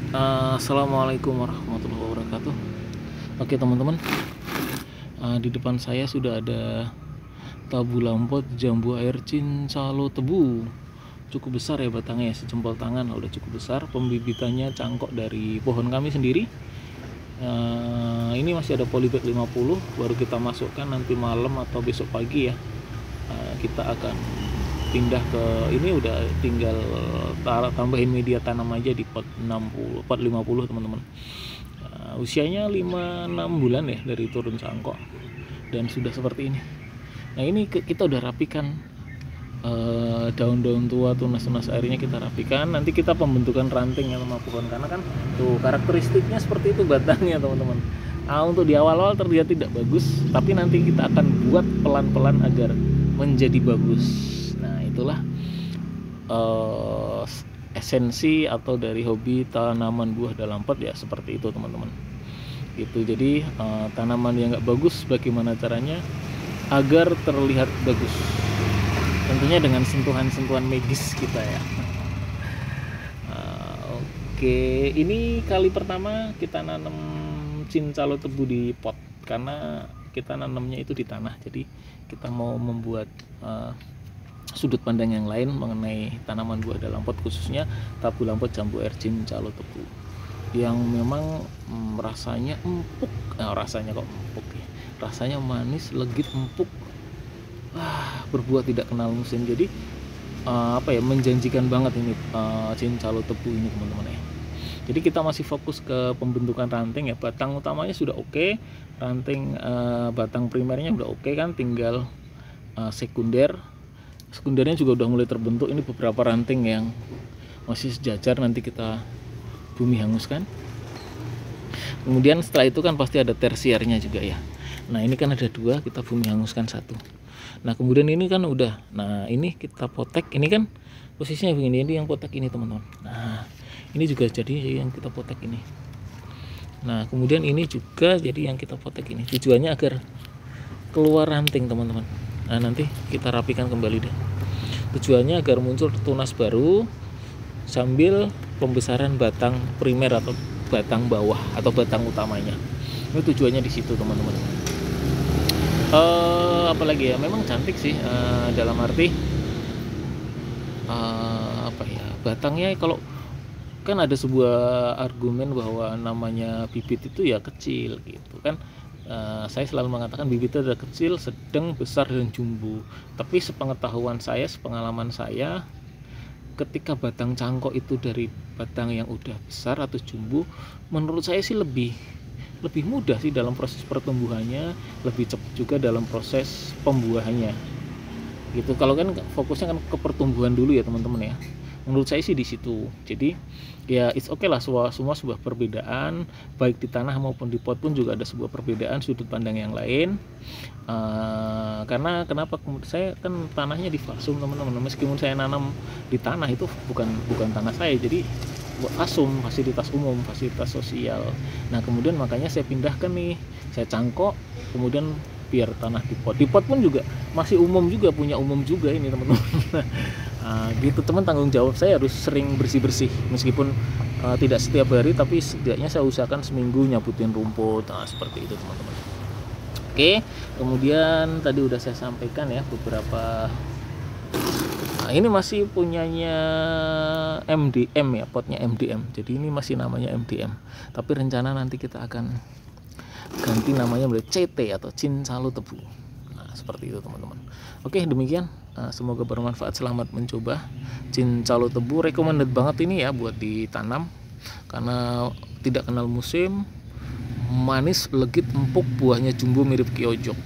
Assalamualaikum warahmatullahi wabarakatuh. Oke teman-teman, di depan saya sudah ada tabu lampot jambu air cincalo tebu. Cukup besar ya batangnya ya, sejempol tangan udah cukup besar. Pembibitannya cangkok dari pohon kami sendiri. Ini masih ada polybag 50, baru kita masukkan nanti malam atau besok pagi ya. Kita akan pindah ke ini, udah tinggal tambahin media tanam aja di pot 60 pot 50 teman-teman. Usianya 5-6 bulan ya dari turun cangkok dan sudah seperti ini. Nah ini kita udah rapikan daun-daun tua, tunas-tunas airnya kita rapikan. Nanti kita pembentukan ranting sama pohon, karena kan tuh karakteristiknya seperti itu batangnya teman-teman. Untuk di awal-awal terlihat tidak bagus, tapi nanti kita akan buat pelan-pelan agar menjadi bagus. Nah itulah esensi atau dari hobi tanaman buah dalam pot ya, seperti itu teman-teman. Itu jadi tanaman yang nggak bagus bagaimana caranya agar terlihat bagus, tentunya dengan sentuhan-sentuhan magis kita ya. Oke, ini kali pertama kita nanam cincalo tebu di pot, karena kita nanamnya itu di tanah. Jadi kita mau membuat sudut pandang yang lain mengenai tanaman buah dalam pot, khususnya tabu lampot jambu air cincalo tebu yang memang rasanya empuk. Rasanya kok empuk ya, rasanya manis, legit, empuk, berbuah tidak kenal musim. Jadi menjanjikan banget ini cincalo tebu ini teman-teman ya. Jadi kita masih fokus ke pembentukan ranting ya. Batang utamanya sudah oke, ranting batang primernya udah oke kan, tinggal sekundernya juga udah mulai terbentuk. Ini beberapa ranting yang masih sejajar, nanti kita bumi hanguskan. Kemudian setelah itu kan pasti ada tersiernya juga ya. Nah ini kan ada 2, kita bumi hanguskan 1. Nah kemudian ini kan udah, nah ini kita potek. Ini kan posisinya begini, ini yang potek ini teman-teman. Nah ini juga jadi yang kita potek ini. Nah kemudian ini juga jadi yang kita potek ini. Tujuannya agar keluar ranting teman-teman. Nah nanti kita rapikan kembali deh. Tujuannya agar muncul tunas baru sambil pembesaran batang primer atau batang bawah atau batang utamanya. Ini tujuannya di situ teman-teman. Apalagi ya, memang cantik sih, dalam arti batangnya. Kalau kan ada sebuah argumen bahwa namanya bibit itu ya kecil gitu kan. Saya selalu mengatakan bibit itu ada kecil, sedang, besar, dan jumbo. Tapi sepengetahuan saya, sepengalaman saya, ketika batang cangkok itu dari batang yang udah besar atau jumbo, menurut saya sih lebih mudah sih dalam proses pertumbuhannya, lebih cepat juga dalam proses pembuahannya gitu. Kalau kan fokusnya kan ke pertumbuhan dulu ya teman-teman ya, menurut saya sih di situ. Jadi ya it's okay lah, semua sebuah perbedaan, baik di tanah maupun di pot pun juga ada sebuah perbedaan sudut pandang yang lain. Karena kenapa saya kan tanahnya di Fasum teman-teman, meskipun saya nanam di tanah itu bukan tanah saya, jadi buat Fasum, fasilitas umum, fasilitas sosial. Nah kemudian makanya saya pindahkan nih, saya cangkok, kemudian biar tanah di pot pun juga masih umum juga, punya umum juga ini teman-teman. Gitu teman, tanggung jawab saya harus sering bersih-bersih, meskipun tidak setiap hari, tapi setidaknya saya usahakan seminggu nyabutin rumput. Seperti itu teman-teman. Oke, kemudian tadi udah saya sampaikan ya beberapa. Ini masih punyanya MDM ya, potnya MDM. Jadi ini masih namanya MDM, tapi rencana nanti kita akan ganti namanya menjadi CT atau cincalo tebu. Nah seperti itu teman-teman. Oke, demikian, semoga bermanfaat. Selamat mencoba cincalo tebu. Recommended banget ini ya buat ditanam, karena tidak kenal musim, manis, legit, empuk, buahnya jumbo mirip kiojok.